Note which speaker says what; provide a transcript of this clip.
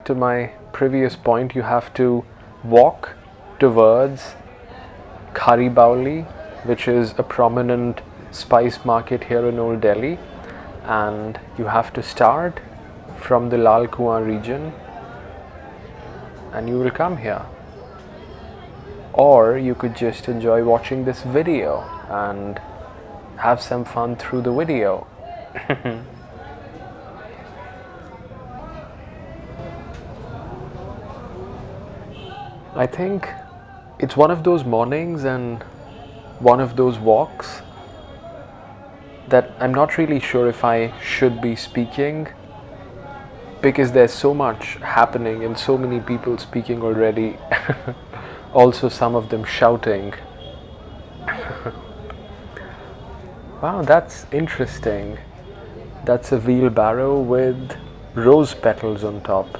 Speaker 1: to my previous point, you have to walk towards Khari Bauli, which is a prominent spice market here in Old Delhi, and you have to start from the Lal Kuan region and you will come here. Or you could just enjoy watching this video and have some fun through the video. I think it's one of those mornings and one of those walks that I'm not really sure if I should be speaking, because there's so much happening and so many people speaking already. Also some of them shouting. Wow, that's interesting. That's a wheelbarrow with rose petals on top.